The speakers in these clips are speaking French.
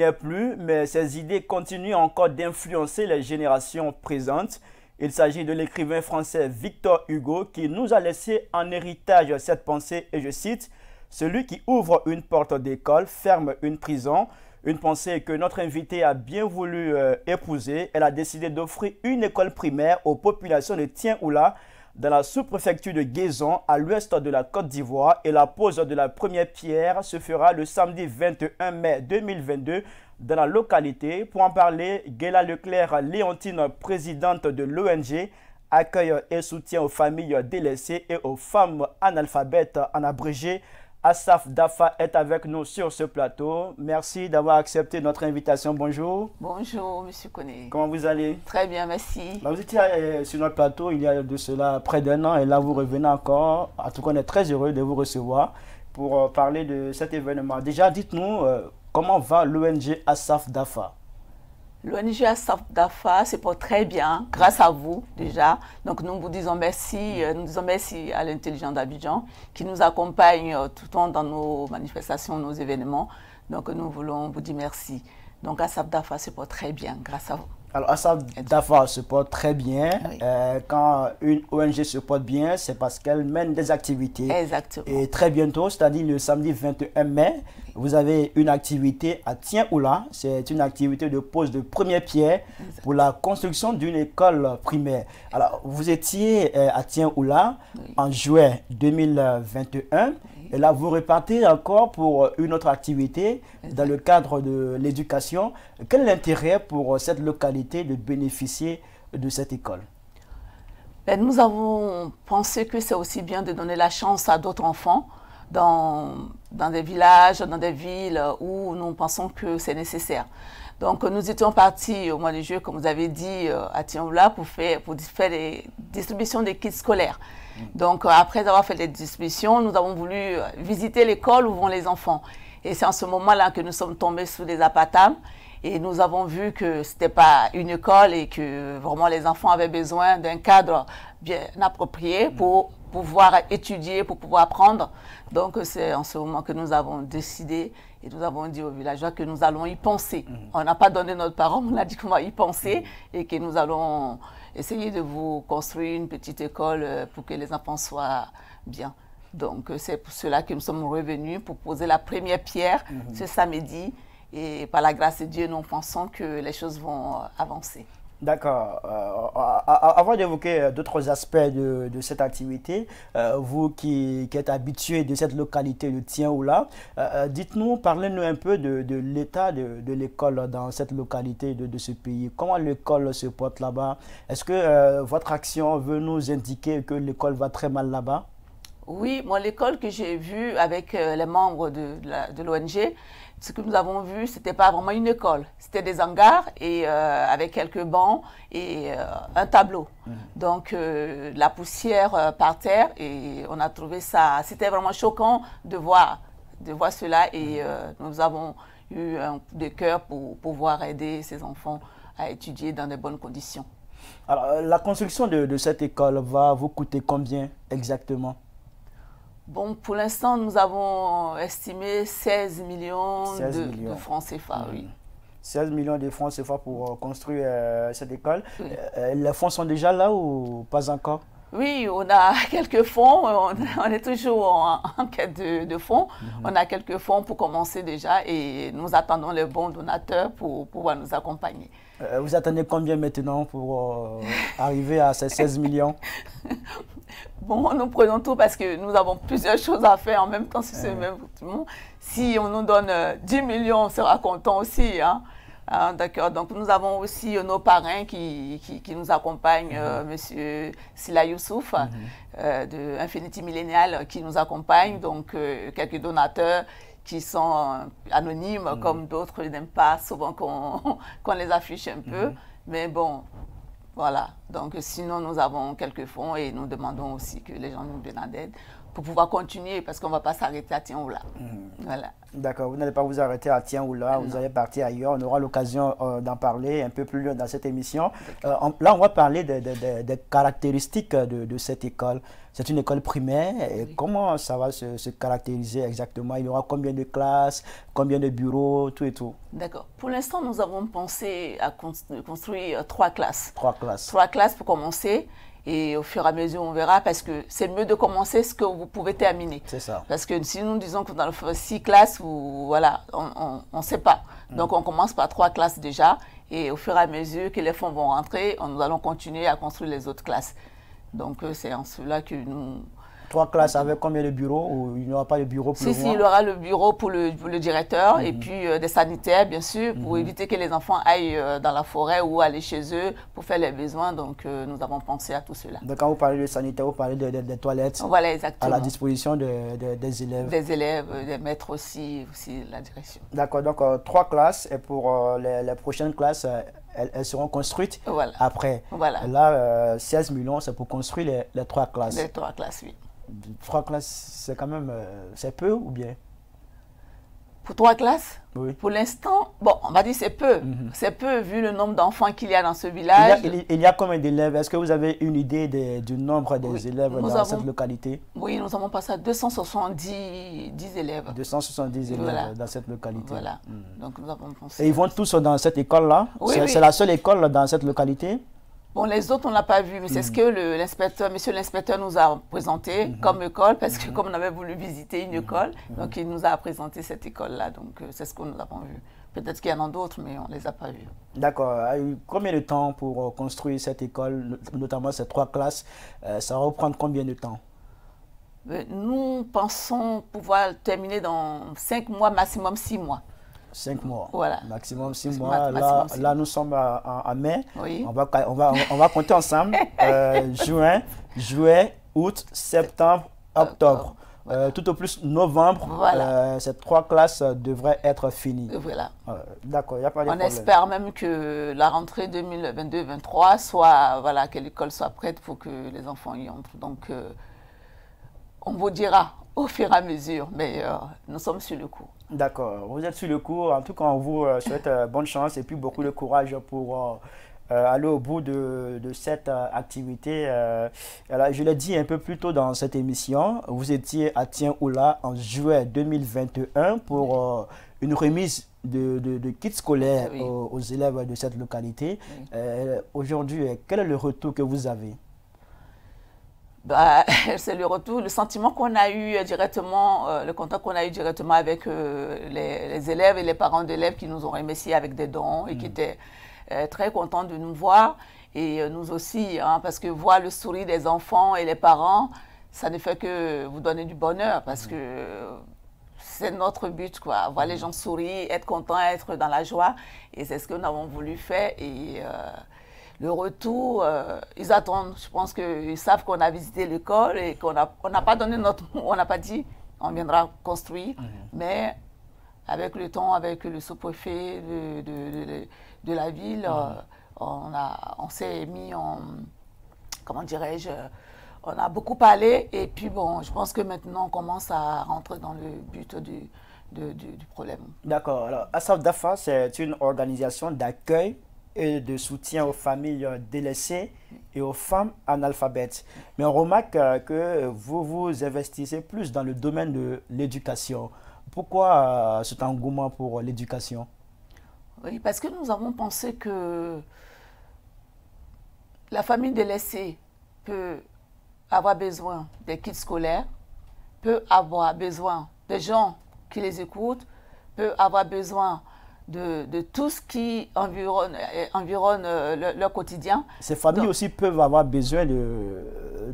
n'est plus, mais ses idées continuent encore d'influencer les générations présentes. Il s'agit de l'écrivain français Victor Hugo qui nous a laissé en héritage cette pensée, et je cite, « Celui qui ouvre une porte d'école ferme une prison ». Une pensée que notre invitée a bien voulu épouser. Elle a décidé d'offrir une école primaire aux populations de Tien-Oula, dans la sous-préfecture de Guézon, à l'ouest de la Côte d'Ivoire. Et la pose de la première pierre se fera le samedi 21 mai 2022 dans la localité. Pour en parler, Guéla Leclerc-Léontine, présidente de l'ONG, accueille et soutien aux familles délaissées et aux femmes analphabètes, en abrégé. Asaf Dafa est avec nous sur ce plateau. Merci d'avoir accepté notre invitation. Bonjour. Bonjour, Monsieur Koné. Comment vous allez? Très bien, merci. Vous étiez sur notre plateau il y a de cela près d'un an et là vous revenez encore. En tout cas, on est très heureux de vous recevoir pour parler de cet événement. Déjà, dites-nous comment va l'ONG Asaf Dafa? L'ONG Asaf Dafa se porte très bien, grâce à vous déjà. Donc nous vous disons merci, à l'intelligence d'Abidjan qui nous accompagne tout le temps dans nos manifestations, nos événements. Donc nous voulons vous dire merci. Donc Asaf Dafa se porte très bien, grâce à vous. Alors Asaf Dafa se porte très bien. Oui. Quand une ONG se porte bien, c'est parce qu'elle mène des activités. Exactement. Et très bientôt, c'est-à-dire le samedi 21 mai, vous avez une activité à Tien-Oula. C'est une activité de pose de première pierre pour la construction d'une école primaire. Alors, vous étiez à Tien-Oula en juin 2021. Et là, vous repartez encore pour une autre activité dans le cadre de l'éducation. Quel est l'intérêt pour cette localité de bénéficier de cette école? Ben, nous avons pensé que c'est aussi bien de donner la chance à d'autres enfants dans des villages, dans des villes où nous pensons que c'est nécessaire. Donc nous étions partis au mois de juillet, comme vous avez dit, à Tien-Oula pour faire des distributions des kits scolaires. Donc après avoir fait les distributions, nous avons voulu visiter l'école où vont les enfants. Et c'est en ce moment-là que nous sommes tombés sous des apatam. Et nous avons vu que ce n'était pas une école et que vraiment les enfants avaient besoin d'un cadre bien approprié pour pouvoir étudier, pour pouvoir apprendre. Donc c'est en ce moment que nous avons décidé et nous avons dit aux villageois que nous allons y penser. On n'a pas donné notre parole, on a dit qu'on va y penser et que nous allons essayer de vous construire une petite école pour que les enfants soient bien. Donc c'est pour cela que nous sommes revenus pour poser la première pierre ce samedi. Et par la grâce de Dieu, nous pensons que les choses vont avancer. D'accord. Avant d'évoquer d'autres aspects de cette activité, vous qui êtes habitué de cette localité de Tien-Oula, dites-nous, parlez-nous un peu de l'état de l'école dans cette localité de ce pays. Comment l'école se porte là-bas? Est-ce que votre action veut nous indiquer que l'école va très mal là-bas? Oui, moi, l'école que j'ai vue avec les membres de l'ONG, ce que nous avons vu, ce n'était pas vraiment une école. C'était des hangars et, avec quelques bancs et un tableau. Donc, la poussière par terre et on a trouvé ça... C'était vraiment choquant de voir cela et nous avons eu un coup de cœur pour pouvoir aider ces enfants à étudier dans de bonnes conditions. Alors, la construction de cette école va vous coûter combien exactement? Bon, pour l'instant, nous avons estimé 16 millions de francs CFA. Oui. 16 millions de francs CFA pour construire cette école. Oui. Les fonds sont déjà là ou pas encore? Oui, on a quelques fonds. On est toujours en quête de fonds. On a quelques fonds pour commencer déjà et nous attendons les bons donateurs pour pouvoir nous accompagner. Vous attendez combien maintenant pour arriver à ces 16 millions? Bon, nous prenons tout parce que nous avons plusieurs choses à faire en même temps sur ce même bâtiment. Si on nous donne 10 millions, on sera content aussi. Hein? D'accord. Donc, nous avons aussi nos parrains qui nous accompagnent, Monsieur Sila Youssouf, de Infinity Millennial, qui nous accompagne. Donc, quelques donateurs qui sont anonymes, comme d'autres n'aiment pas souvent qu'on les affiche un peu. Mais bon, voilà. Donc, sinon, nous avons quelques fonds et nous demandons aussi que les gens nous viennent en aide pour pouvoir continuer, parce qu'on ne va pas s'arrêter à Tiens-Oula. Voilà. D'accord, vous n'allez pas vous arrêter à Tiens-Oula, vous allez partir ailleurs. On aura l'occasion d'en parler un peu plus loin dans cette émission. Là, on va parler des caractéristiques de cette école. C'est une école primaire. Et comment ça va se caractériser exactement? Il y aura combien de classes, combien de bureaux, tout et tout? D'accord. Pour l'instant, nous avons pensé à construire 3 classes. 3 classes. 3 classes pour commencer. Et au fur et à mesure, on verra, parce que c'est mieux de commencer ce que vous pouvez terminer. C'est ça. Parce que si nous disons que dans 6 classes, voilà, on ne sait pas. Donc, on commence par 3 classes déjà. Et au fur et à mesure que les fonds vont rentrer, nous allons continuer à construire les autres classes. Donc, c'est en cela que nous... 3 classes avec combien de bureaux, ou il n'y aura pas de bureau pour le moment? Si, il y aura le bureau pour le directeur et puis des sanitaires, bien sûr, pour éviter que les enfants aillent dans la forêt ou aller chez eux pour faire les besoins. Donc, nous avons pensé à tout cela. Donc, quand vous parlez de sanitaire, vous parlez des toilettes, voilà, exactement, à la disposition des élèves. Des élèves, des maîtres aussi la direction. D'accord, donc 3 classes, et pour les prochaines classes, elles seront construites après. Voilà. Là, 16 millions, c'est pour construire les 3 classes. Les 3 classes, oui. 3 classes, c'est quand même, c'est peu ou bien? Pour 3 classes? Oui. Pour l'instant, bon, on va dire c'est peu. C'est peu vu le nombre d'enfants qu'il y a dans ce village. Il y a combien d'élèves? Est-ce que vous avez une idée du nombre des élèves dans cette localité? Oui, nous avons passé à 270 élèves. 270 élèves dans cette localité. Voilà. Donc nous avons pensé. Et ils vont tous dans cette école-là? Oui, c'est la seule école dans cette localité? Bon, les autres, on ne l'a pas vu, mais c'est ce que monsieur l'inspecteur nous a présenté comme école, parce que comme on avait voulu visiter une école, donc il nous a présenté cette école-là. Donc, c'est ce que nous avons vu. Peut-être qu'il y en a d'autres, mais on ne les a pas vus. D'accord. Combien de temps pour construire cette école, notamment ces 3 classes? Ça va prendre combien de temps? Nous pensons pouvoir terminer dans 5 mois, maximum 6 mois. 5 mois. Voilà. Maximum 6 mois. Là, nous sommes en mai. Oui. On va compter ensemble. Juin, juillet, août, septembre, octobre. Tout au plus novembre, ces 3 classes devraient être finies. Voilà. D'accord, il n'y a pas de problème. On espère même que la rentrée 2022-2023 soit, voilà, que l'école soit prête pour que les enfants y entrent. Donc, on vous dira au fur et à mesure, mais nous sommes sur le coup. D'accord, vous êtes sur le coup. En tout cas, on vous souhaite bonne chance et puis beaucoup de courage pour aller au bout de cette activité. Alors, je l'ai dit un peu plus tôt dans cette émission, vous étiez à Tiens-Oula en juillet 2021 pour une remise de kits scolaires aux élèves de cette localité. Aujourd'hui, quel est le retour que vous avez? C'est le retour, le sentiment qu'on a eu directement, le contact qu'on a eu directement avec les élèves et les parents d'élèves qui nous ont remerciés avec des dons et qui étaient très contents de nous voir. Et nous aussi, hein, parce que voir le sourire des enfants et les parents, ça ne fait que vous donner du bonheur, parce que c'est notre but, quoi. Voir les gens sourire, être contents, être dans la joie. Et c'est ce que nous avons voulu faire. Et le retour, ils attendent. Je pense qu'ils savent qu'on a visité l'école et qu'on n'a pas donné notre mot. On n'a pas dit on viendra construire. Mais avec le temps, avec le sous-préfet de la ville, on s'est mis en, comment dirais-je, on a beaucoup parlé. Et puis bon, je pense que maintenant on commence à rentrer dans le but du problème. D'accord. Alors, Asaf Dafa, c'est une organisation d'accueil et de soutien aux familles délaissées et aux femmes analphabètes. Mais on remarque que vous vous investissez plus dans le domaine de l'éducation. Pourquoi cet engouement pour l'éducation? Oui, parce que nous avons pensé que la famille délaissée peut avoir besoin des kits scolaires, peut avoir besoin des gens qui les écoutent, peut avoir besoin de tout ce qui environne leur quotidien. Ces familles aussi peuvent avoir besoin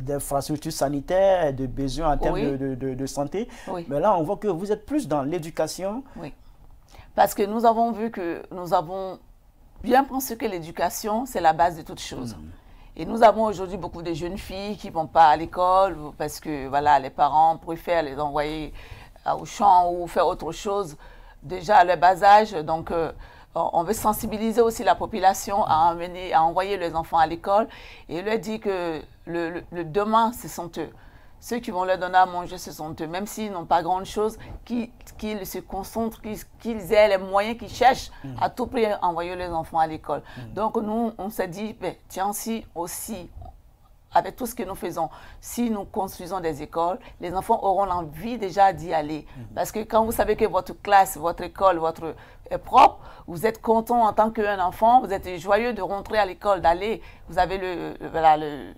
d'infrastructures sanitaires, de besoins en termes de santé. Oui. Mais là, on voit que vous êtes plus dans l'éducation. Oui, parce que nous avons vu que nous avons bien pensé que l'éducation, c'est la base de toutes choses. Et nous avons aujourd'hui beaucoup de jeunes filles qui ne vont pas à l'école parce que voilà, les parents préfèrent les envoyer au champ ou faire autre chose déjà à leur bas âge. Donc, on veut sensibiliser aussi la population à envoyer les enfants à l'école et leur dire que le demain, ce sont eux. ceux qui vont leur donner à manger, ce sont eux. Même s'ils n'ont pas grand-chose, qu'ils se concentrent, qu'ils aient les moyens, qu'ils cherchent à tout prix envoyer les enfants à l'école. Donc nous, on s'est dit, ben, tiens, si aussi, avec tout ce que nous faisons, si nous construisons des écoles, les enfants auront l'envie déjà d'y aller. Parce que quand vous savez que votre classe, votre école, est propre, vous êtes content en tant qu'un enfant, vous êtes joyeux de rentrer à l'école, d'aller, vous avez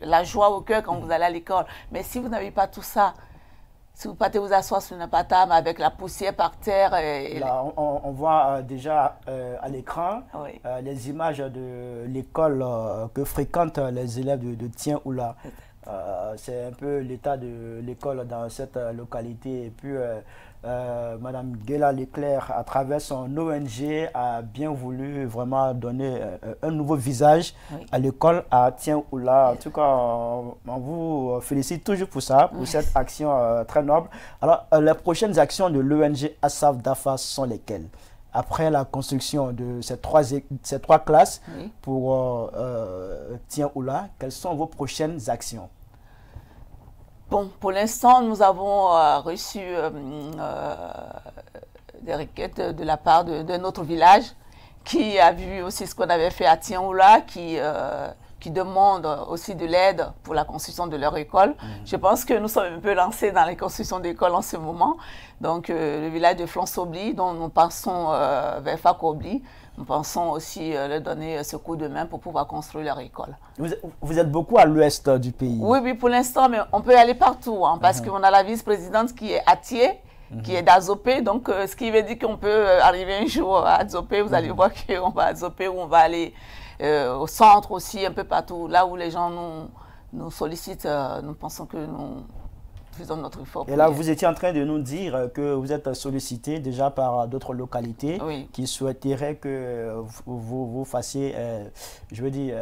la joie au cœur quand vous allez à l'école. Mais si vous n'avez pas tout ça, si vous partez vous asseoir sur une patame avec la poussière par terre. Là, on voit déjà à l'écran les images de l'école que fréquentent les élèves de Tien-Oula. C'est un peu l'état de l'école dans cette localité. Et puis, Madame Guela Leclerc, à travers son ONG, a bien voulu vraiment donner un nouveau visage à l'école à Tien-Oula. En tout cas, on vous félicite toujours pour ça, pour cette action très noble. Alors, les prochaines actions de l'ONG Asaf Dafa sont lesquelles? Après la construction de ces trois classes pour Tien-Oula, quelles sont vos prochaines actions? Bon, pour l'instant, nous avons reçu des requêtes de la part de notre village qui a vu aussi ce qu'on avait fait à Tien-Oula, qui demande aussi de l'aide pour la construction de leur école. Je pense que nous sommes un peu lancés dans les constructions d'écoles en ce moment. Donc, le village de Flonsobli, dont nous passons vers Fakobli, nous pensons aussi leur donner ce coup de main pour pouvoir construire leur école. Vous êtes beaucoup à l'ouest du pays. Oui, oui, pour l'instant, mais on peut aller partout, hein, parce qu'on a la vice-présidente qui est à Thiers, qui est d'Azopé, donc ce qui veut dire qu'on peut arriver un jour à Azopé, vous allez voir qu'on va à Azopé, ou on va aller au centre aussi, un peu partout, là où les gens nous sollicitent, nous pensons que nous faisons notre effort. Et là, vous étiez en train de nous dire que vous êtes sollicité déjà par d'autres localités qui souhaiteraient que vous fassiez, je veux dire,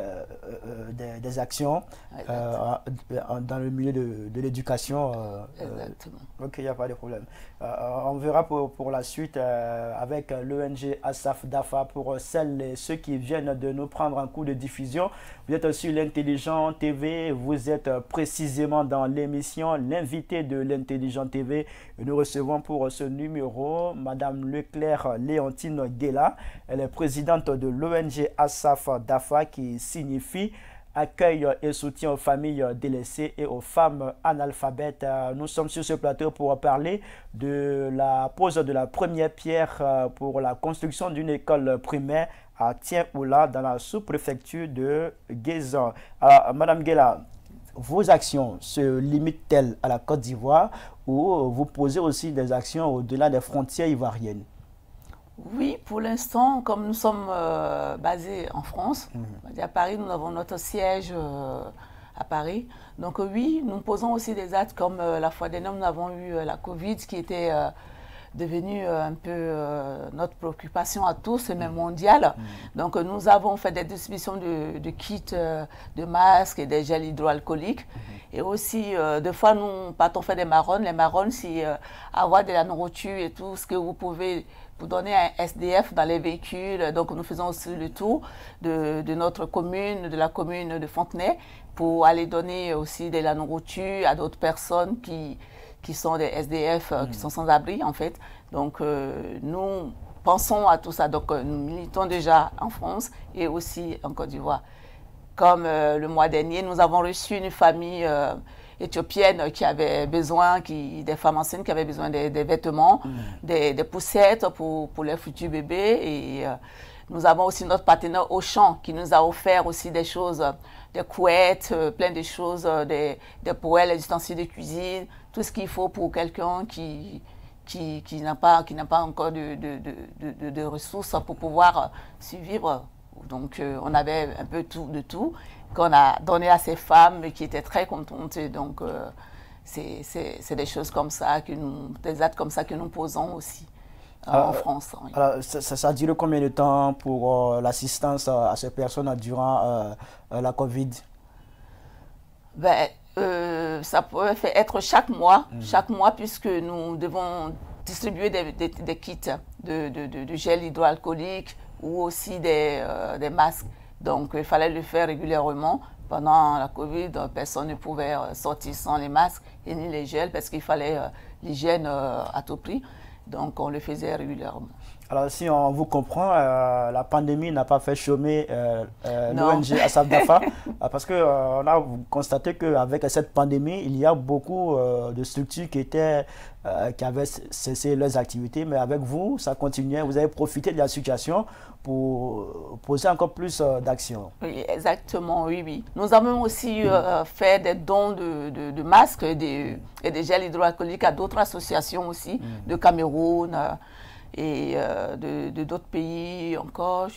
des actions dans le milieu de l'éducation. Exactement. Ok, il n'y a pas de problème. On verra pour la suite avec l'ONG Asaf Dafa pour celles et ceux qui viennent de nous prendre un coup de diffusion. Vous êtes sur l'Intelligent TV, vous êtes précisément dans l'émission L'invité de l'Intelligent TV. Et nous recevons pour ce numéro Madame Leclerc Léontine Guela. Elle est présidente de l'ONG Asaf Dafa qui signifie accueil et soutien aux familles délaissées et aux femmes analphabètes. Nous sommes sur ce plateau pour parler de la pose de la première pierre pour la construction d'une école primaire à Tien-Oula dans la sous-préfecture de Guézan. Alors, Madame Guela, vos actions se limitent-elles à la Côte d'Ivoire ou vous posez aussi des actions au-delà des frontières ivoiriennes? Oui, pour l'instant, comme nous sommes basés en France, à Paris, nous avons notre siège à Paris. Donc oui, nous posons aussi des actes comme la fois dernière, nous avons eu la Covid qui était devenue un peu notre préoccupation à tous, et même mondiale. Donc nous avons fait des distributions de kits, de masques et des gels hydroalcooliques. Et aussi, des fois, nous partons faire des marronnes. Les marronnes, c'est avoir de la nourriture et tout ce que vous pouvez pour donner à un SDF dans les véhicules. Donc, nous faisons aussi le tour de notre commune, de la commune de Fontenay, pour aller donner aussi de la nourriture à d'autres personnes qui sont des SDF, qui sont sans abri, en fait. Donc, nous pensons à tout ça. Donc, nous militons déjà en France et aussi en Côte d'Ivoire. Comme le mois dernier, nous avons reçu une famille éthiopienne qui avait besoin, des femmes enceintes qui avaient besoin des vêtements, des poussettes pour les futurs bébés. Et nous avons aussi notre partenaire Auchan qui nous a offert aussi des choses, des couettes, plein de choses, des poêles, des ustensiles de cuisine, tout ce qu'il faut pour quelqu'un qui n'a pas encore de ressources pour pouvoir survivre. Donc, on avait un peu de tout qu'on a donné à ces femmes qui étaient très contentes. Donc, c'est des choses comme ça, des actes comme ça que nous posons aussi en France. Oui. Alors, ça a duré combien de temps pour l'assistance à ces personnes durant la Covid? Ben, ça peut être chaque mois, puisque nous devons distribuer des kits de gel hydroalcoolique, ou aussi des masques. Donc, il fallait le faire régulièrement pendant la Covid, personne ne pouvait sortir sans les masques et ni les gels parce qu'il fallait l'hygiène à tout prix. Donc, on le faisait régulièrement. Alors, si on vous comprend, la pandémie n'a pas fait chômer l'ONG Asaf Dafa parce qu'on a constaté qu'avec cette pandémie, il y a beaucoup de structures qui avaient cessé leurs activités, mais avec vous, ça continuait. Vous avez profité de la situation pour poser encore plus d'actions. Oui, exactement, oui. Nous avons aussi fait des dons de masques et des gels hydroalcooliques à d'autres associations aussi, de Cameroun et de d'autres pays encore.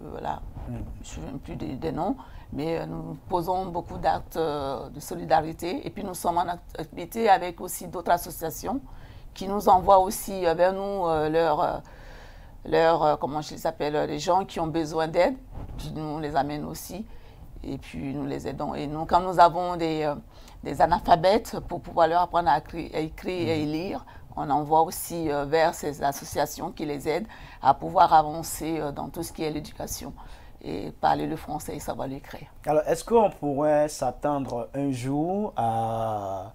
Voilà, je ne me souviens plus des noms, mais nous posons beaucoup d'actes de solidarité. Et puis nous sommes en activité avec aussi d'autres associations qui nous envoient aussi vers nous comment je les appelle, les gens qui ont besoin d'aide, puis nous les amènent aussi, et puis nous les aidons. Et nous, quand nous avons des analphabètes pour pouvoir leur apprendre à écrire et lire, on envoie aussi vers ces associations qui les aident à pouvoir avancer dans tout ce qui est l'éducation et parler le français et savoir l'écrire. Alors, est-ce qu'on pourrait s'attendre un jour à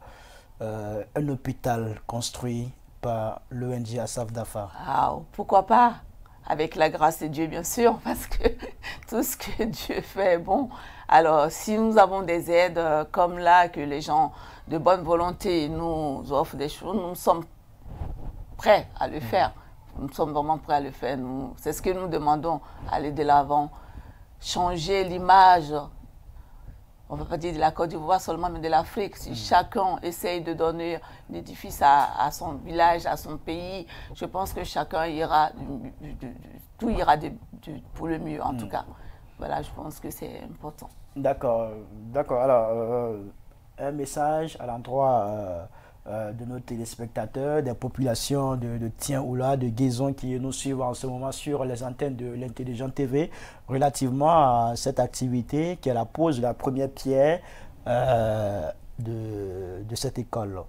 un hôpital construit par l'ONG Asaf Dafa? Ah, pourquoi pas? Avec la grâce de Dieu, bien sûr, parce que tout ce que Dieu fait est bon. Alors, si nous avons des aides comme là, que les gens de bonne volonté nous offrent des choses, nous sommes prêts à le faire. Nous sommes vraiment prêts à le faire. C'est ce que nous demandons, aller de l'avant, changer l'image. On ne va pas dire de la Côte d'Ivoire seulement, mais de l'Afrique. Si chacun essaye de donner un édifice à son village, à son pays, je pense que chacun ira, tout ira pour le mieux en tout cas. Voilà, je pense que c'est important. D'accord. Alors, un message à l'endroit de nos téléspectateurs, des populations de Tien-Oula, de Guézon qui nous suivent en ce moment sur les antennes de l'Intelligent TV relativement à cette activité qui est la pose de la première pierre de cette école.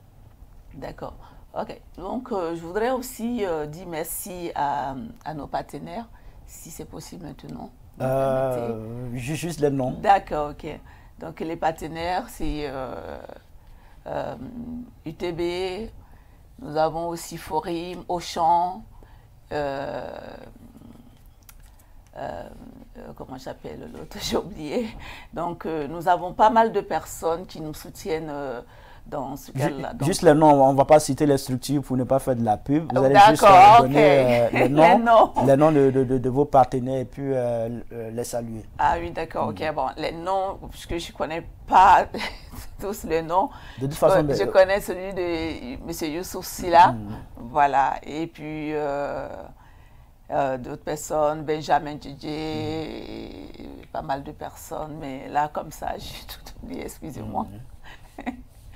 D'accord. Ok. Donc, je voudrais aussi dire merci à nos partenaires, si c'est possible maintenant. Juste les noms. D'accord, ok. Donc, les partenaires, c'est UTB, nous avons aussi Forim, Auchan, comment j'appelle l'autre, j'ai oublié. Donc, nous avons pas mal de personnes qui nous soutiennent dans ce cas-là. Juste les noms, on ne va pas citer les structures pour ne pas faire de la pub. Vous allez juste donner les noms de vos partenaires et puis les saluer. Ah oui, d'accord, ok. Bon, les noms, parce que je ne connais pas tous les noms. De toute façon, je connais celui de M. Youssouf Silla. Voilà. Et puis, d'autres personnes, Benjamin Djidje, pas mal de personnes. Mais là, comme ça, j'ai tout oublié, excusez-moi.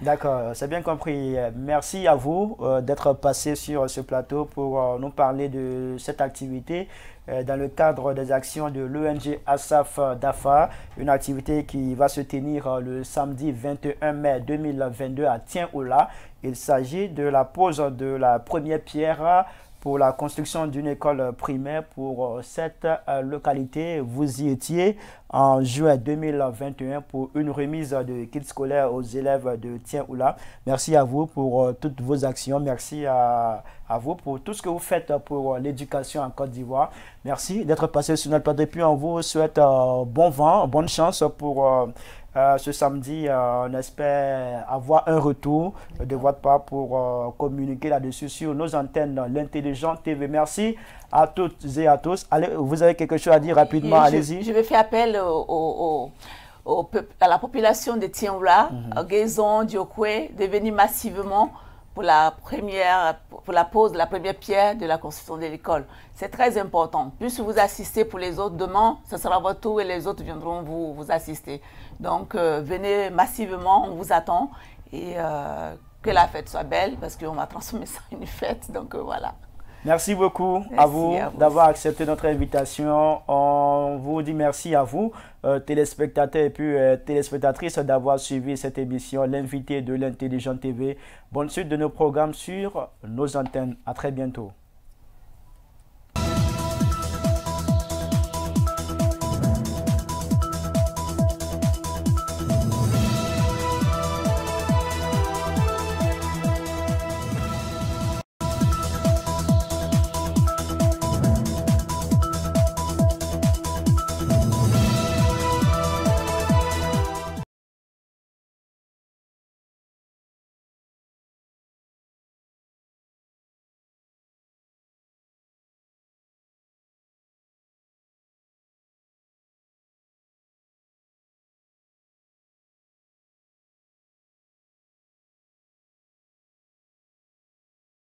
D'accord, c'est bien compris. Merci à vous d'être passé sur ce plateau pour nous parler de cette activité dans le cadre des actions de l'ONG Asaf Dafa, une activité qui va se tenir le samedi 21 mai 2022 à Tien-Oula. Il s'agit de la pose de la première pierre pour la construction d'une école primaire pour cette localité. Vous y étiez en juin 2021 pour une remise de kits scolaires aux élèves de Tien-Oula. Merci à vous pour toutes vos actions. Merci à vous pour tout ce que vous faites pour l'éducation en Côte d'Ivoire. Merci d'être passé sur notre plateau. Et puis on vous souhaite bon vent, bonne chance pour ce samedi. On espère avoir un retour de votre part pour communiquer là-dessus sur nos antennes l'Intelligent TV. Merci à toutes et à tous. Allez, vous avez quelque chose à dire rapidement, allez-y. Je vais faire appel à la population de Tien-Oula, Guézon, Diokwe, de venir massivement pour la pose de la première pierre de la construction de l'école. C'est très important. Plus vous assistez pour les autres, demain, ce sera votre tour et les autres viendront vous assister. Donc, venez massivement, on vous attend et que la fête soit belle parce qu'on va transformer ça en une fête. Donc, voilà. Merci beaucoup à vous d'avoir accepté notre invitation. On vous dit merci à vous, téléspectateurs et puis téléspectatrices, d'avoir suivi cette émission, l'invité de l'Intelligent TV. Bonne suite de nos programmes sur nos antennes. À très bientôt.